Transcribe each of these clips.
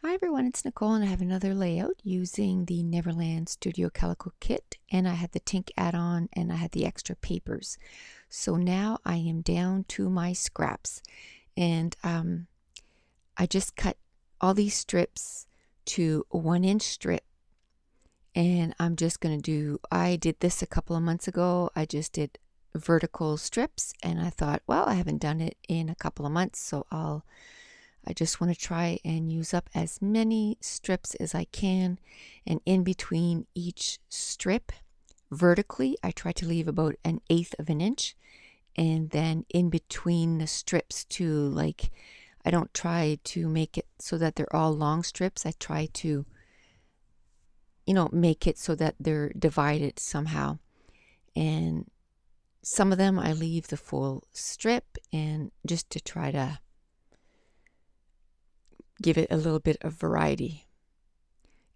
Hi everyone, it's Nicole and I have another layout using the Neverland Studio Calico kit, and I had the Tink add-on and I had the extra papers. So now I am down to my scraps, and I just cut all these strips to a 1-inch strip, and I'm just going to I did this a couple of months ago. I just did vertical strips and I thought, well, I haven't done it in a couple of months, so I just want to try and use up as many strips as I can. And in between each strip, vertically, I try to leave about 1/8 of an inch. And then in between the strips too, like, I don't try to make it so that they're all long strips. I try to, make it so that they're divided somehow. And some of them I leave the full strip, and just to try to give it a little bit of variety.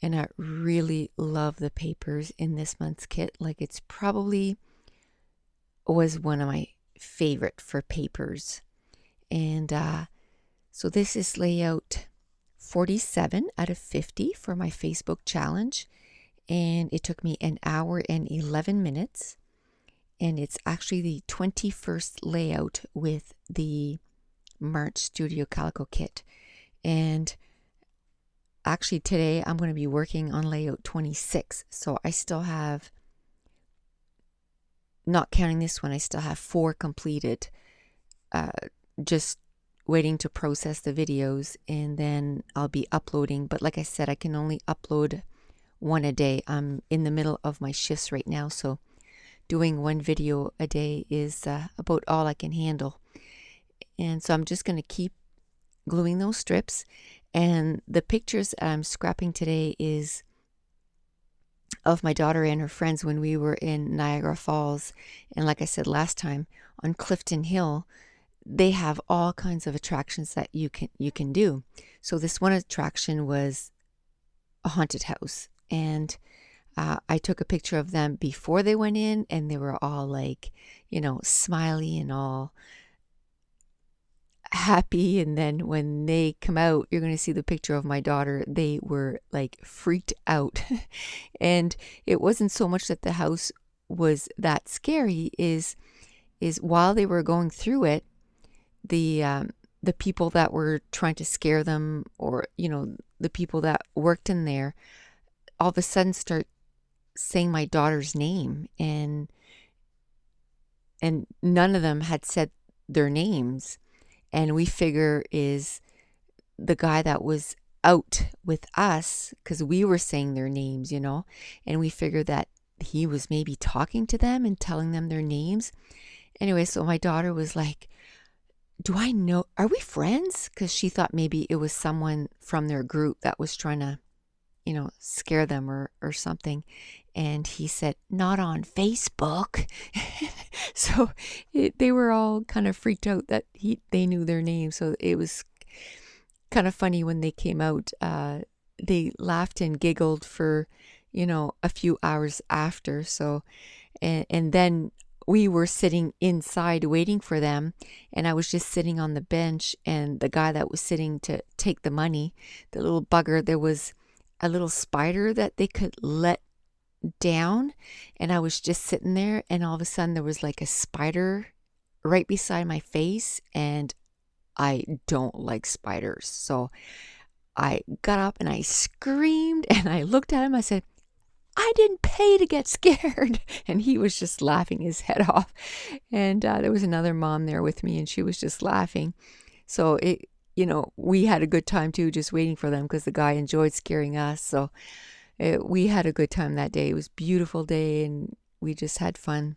And I really love the papers in this month's kit. Like, it's probably was one of my favorite for papers. And so this is layout 47 out of 50 for my Facebook challenge, and it took me 1 hour and 11 minutes, and it's actually the 21st layout with the March Studio Calico kit. And actually today I'm going to be working on layout 26. So I still have, not counting this one, I still have 4 completed. Just waiting to process the videos, and then I'll be uploading. But like I said, I can only upload 1 a day. I'm in the middle of my shifts right now, so doing 1 video a day is about all I can handle. And so I'm just going to keep gluing those strips. And the pictures I'm scrapping today is of my daughter and her friends when we were in Niagara Falls. And like I said last time, on Clifton Hill, they have all kinds of attractions that you can do. So this one attraction was a haunted house, and I took a picture of them before they went in, and they were all like, smiley and all happy. And then when they come out, you're going to see the picture of my daughter. They were like freaked out. And it wasn't so much that the house was that scary, is while they were going through it, the people that were trying to scare them, or the people that worked in there, all of a sudden start saying my daughter's name, and none of them had said their names. And we figure is the guy that was out with us, because we were saying their names, and we figured that he was maybe talking to them and telling them their names. Anyway, so my daughter was like, do I know, are we friends? Because she thought maybe it was someone from their group that was trying to, scare them or something. And he said, not on Facebook. So they were all kind of freaked out that they knew their name. So it was kind of funny when they came out. They laughed and giggled for, a few hours after. So, and then we were sitting inside waiting for them, and I was just sitting on the bench, and the guy that was sitting to take the money, the little bugger, there was a little spider that they could let down, and I was just sitting there, and all of a sudden there was like a spider right beside my face, and I don't like spiders. So I got up and I screamed, and I looked at him. I said, I didn't pay to get scared. And he was just laughing his head off. And there was another mom there with me, and she was just laughing. So we had a good time too, just waiting for them, because the guy enjoyed scaring us. So we had a good time that day. It was a beautiful day, and we just had fun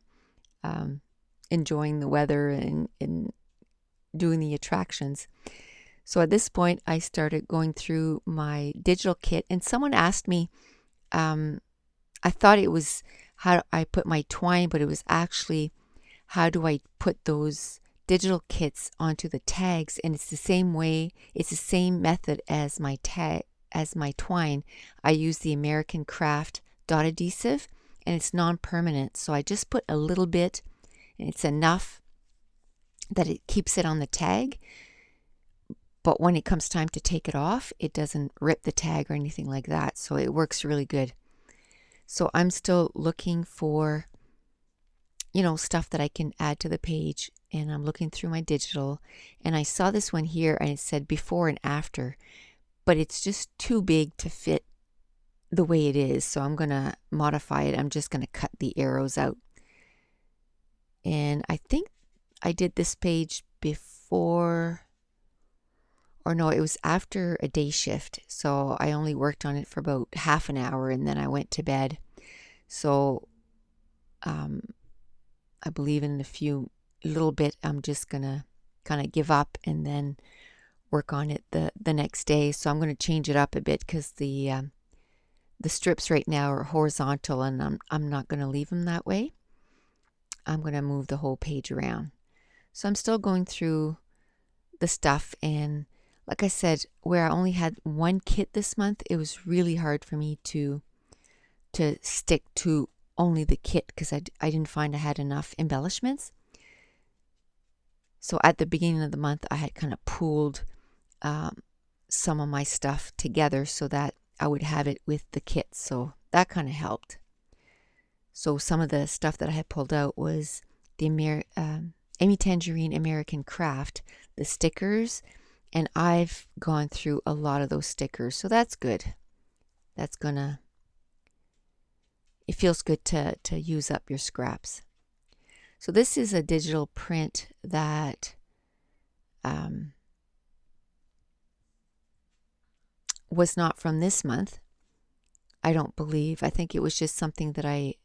enjoying the weather and doing the attractions. So at this point, I started going through my digital kit, and someone asked me, I thought it was how I put my twine, but it was actually how do I put those digital kits onto the tags. And it's the same way, it's the same method as my twine. I use the American Craft dot adhesive, and it's non-permanent. So I just put a little bit, and it's enough that it keeps it on the tag. but when it comes time to take it off, it doesn't rip the tag or anything like that. So it works really good. So I'm still looking for, stuff that I can add to the page. And I'm looking through my digital. And I saw this one here and it said before and after. But it's just too big to fit the way it is. So I'm going to modify it. I'm just going to cut the arrows out. And I think I did this page before, or no, it was after a day shift. So I only worked on it for about half an hour and then I went to bed. So I believe in a little bit, I'm just going to kind of give up and then work on it the next day. So I'm going to change it up a bit because the strips right now are horizontal and I'm not going to leave them that way. I'm going to move the whole page around. So I'm still going through the stuff, and like I said, where I only had one kit this month, it was really hard for me to stick to only the kit because I didn't find I had enough embellishments. So at the beginning of the month, I had kind of pooled some of my stuff together so that I would have it with the kit. So that kind of helped. So some of the stuff that I had pulled out was the Amy Tangerine American Craft, the stickers, and I've gone through a lot of those stickers. So that's good. It feels good to use up your scraps. So this is a digital print that was not from this month. I don't believe. I think it was just something that I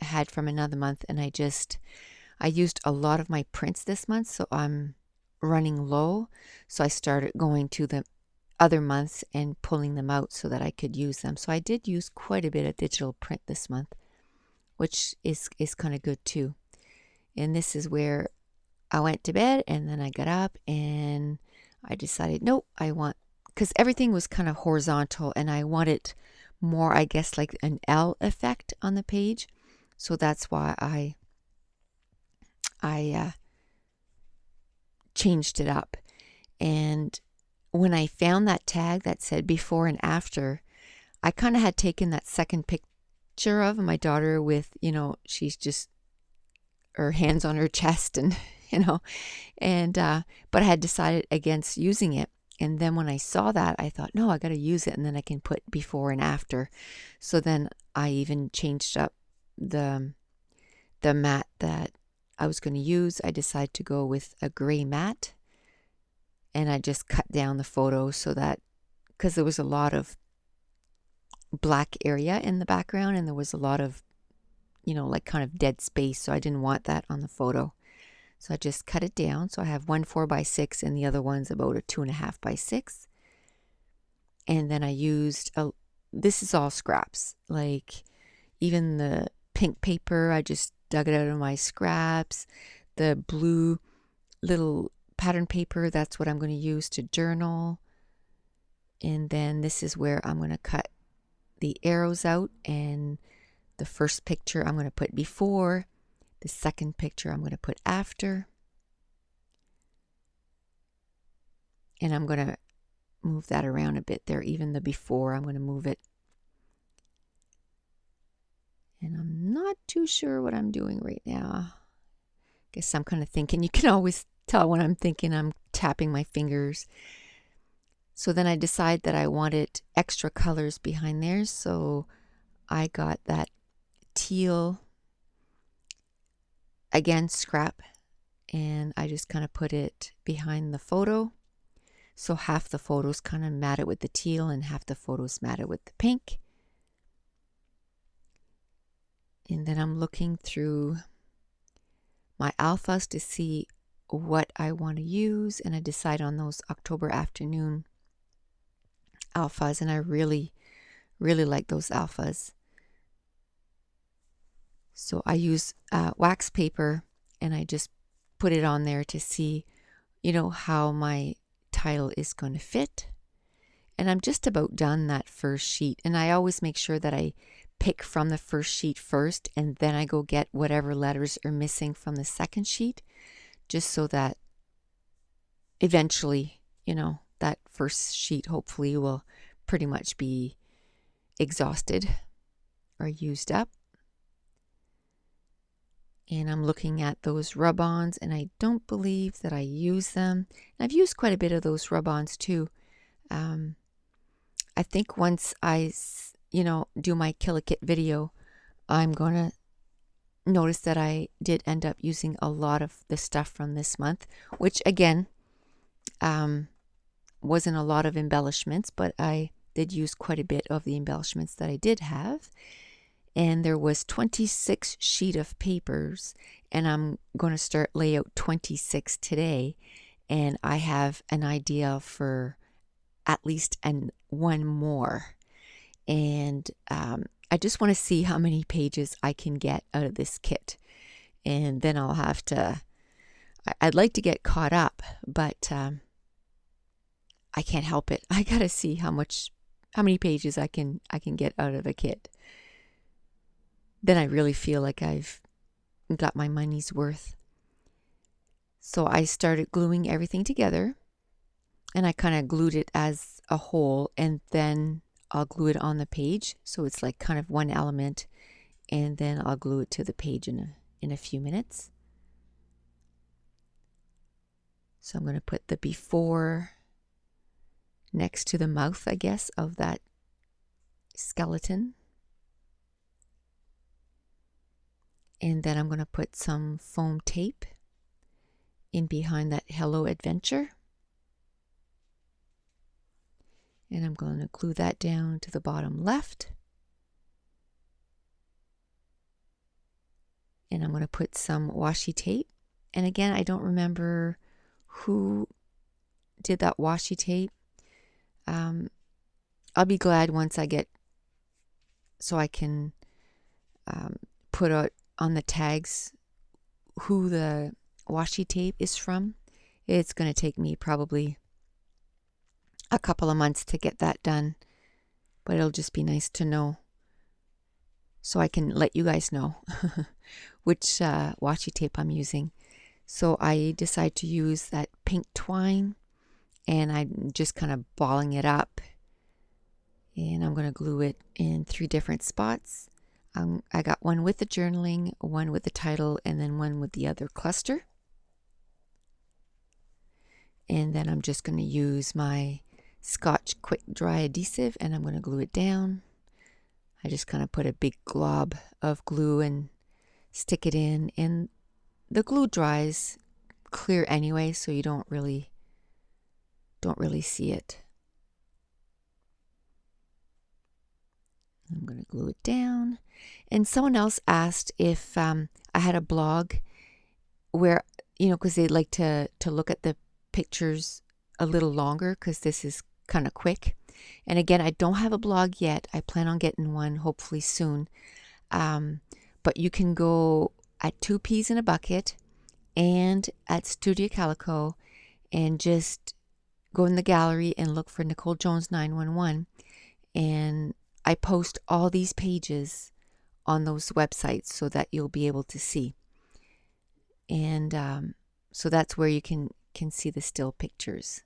had from another month, and I used a lot of my prints this month, so I'm running low. So I started going to the other months and pulling them out so that I could use them. So I did use quite a bit of digital print this month, which is kind of good too. And this is where I went to bed and then I got up and I decided, nope, because everything was kind of horizontal and I wanted more, I guess, like an L effect on the page. So that's why I changed it up. And when I found that tag that said before and after, I kind of had taken that second picture of my daughter with, she's just her hands on her chest and, but I had decided against using it. And then when I saw that, I thought, no, I got to use it and then I can put before and after. So then I even changed up the mat that I was going to use. I decided to go with a gray mat, and I just cut down the photo so that, because there was a lot of black area in the background and there was a lot of, like kind of dead space. So I didn't want that on the photo. So I just cut it down. So I have one 4x6 and the other one's about a 2.5x6. And then I used, this is all scraps, like even the pink paper, I just dug it out of my scraps. The blue little pattern paper, that's what I'm going to use to journal. And then this is where I'm going to cut the arrows out, and the first picture I'm going to put before, the second picture I'm going to put after. And I'm going to move that around a bit there. Even the before, I'm going to move it. And I'm not too sure what I'm doing right now. Guess I'm kind of thinking. You can always tell when I'm thinking. I'm tapping my fingers. So then I decide that I wanted extra colors behind there. So I got that teal, again, scrap. And I just kind of put it behind the photo. So half the photos kind of matted with the teal and half the photos matted with the pink. And then I'm looking through my alphas to see what I want to use. And I decide on those October afternoon alphas. And I really, really like those alphas. So I use wax paper and I just put it on there to see, how my title is going to fit. And I'm just about done that first sheet. And I always make sure that I pick from the first sheet first, and then I go get whatever letters are missing from the second sheet, just so that eventually you know, that first sheet hopefully will pretty much be exhausted or used up. And I'm looking at those rub-ons, and I don't believe that I use them. And I've used quite a bit of those rub-ons too. I think once I, do my Kill a Kit video, I'm going to notice that I did end up using a lot of the stuff from this month, which again, wasn't a lot of embellishments, but I did use quite a bit of the embellishments that I did have. And there was 26 sheet of papers, and I'm going to start layout 26 today. And I have an idea for at least one more. And I just want to see how many pages I can get out of this kit. And then I'll have to, I'd like to get caught up, but I can't help it. I got to see how many pages I can get out of a kit. Then I really feel like I've got my money's worth. So I started gluing everything together, and I kind of glued it as a whole, and then I'll glue it on the page. So it's like kind of one element, and then I'll glue it to the page in a few minutes. So I'm going to put the before next to the mouth, I guess, of that skeleton. And then I'm going to put some foam tape in behind that Hello Adventure. And I'm going to glue that down to the bottom left. And I'm going to put some washi tape. And again, I don't remember who did that washi tape. I'll be glad once I get, so I can put out on the tags who the washi tape is from. It's going to take me probably a couple of months to get that done, but it'll just be nice to know, so I can let you guys know which washi tape I'm using. So I decide to use that pink twine, and I'm just kind of balling it up, and I'm going to glue it in 3 different spots. I got one with the journaling, one with the title, and then one with the other cluster. And then I'm just going to use my Scotch Quick Dry adhesive, and I'm going to glue it down. I just kind of put a big glob of glue and stick it in, and the glue dries clear anyway, so you don't really see it. I'm going to glue it down. And someone else asked if I had a blog where, because they like to look at the pictures a little longer, because this is kind of quick. And again, I don't have a blog yet. I plan on getting one hopefully soon. But you can go at 2 Peas in a Bucket and at Studio Calico and just go in the gallery and look for Nicole Jones 911. And I post all these pages on those websites so that you'll be able to see. And so that's where you can see the still pictures.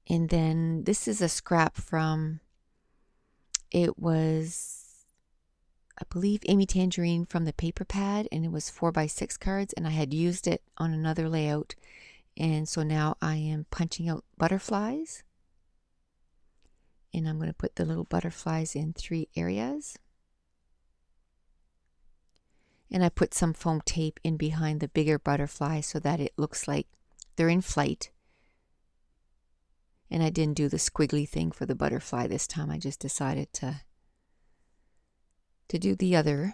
And then this is a scrap from, it was, I believe, Amy Tangerine from the paper pad, and it was 4x6 cards, and I had used it on another layout. And so now I am punching out butterflies. And I'm going to put the little butterflies in 3 areas. And I put some foam tape in behind the bigger butterfly so that it looks like they're in flight. And I didn't do the squiggly thing for the butterfly this time. I just decided to do the other.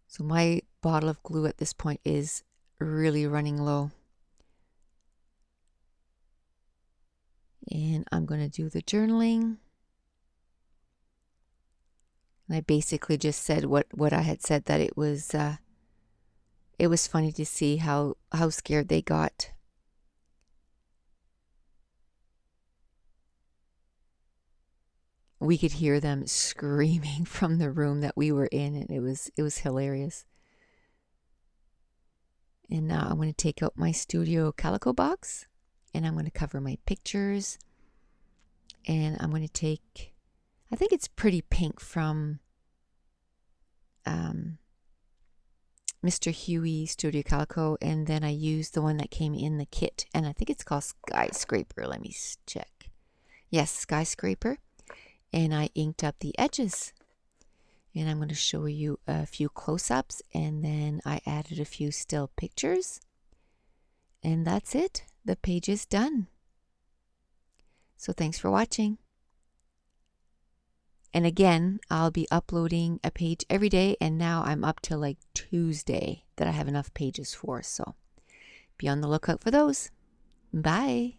So my bottle of glue at this point is really running low. And I'm going to do the journaling. And I basically just said what I had said, that it was funny to see how scared they got. We could hear them screaming from the room that we were in, and it was hilarious. And now I'm going to take out my Studio Calico box, and I'm going to cover my pictures. And I'm going to take, I think it's pretty pink from Mr. Huey Studio Calico, and then I used the one that came in the kit, and I think it's called Skyscraper. Let me check. Yes, Skyscraper. And I inked up the edges. And I'm going to show you a few close-ups, and then I added a few still pictures. And that's it. The page is done. So thanks for watching. And again, I'll be uploading a page every day, and now I'm up to like Tuesday that I have enough pages for. So be on the lookout for those. Bye.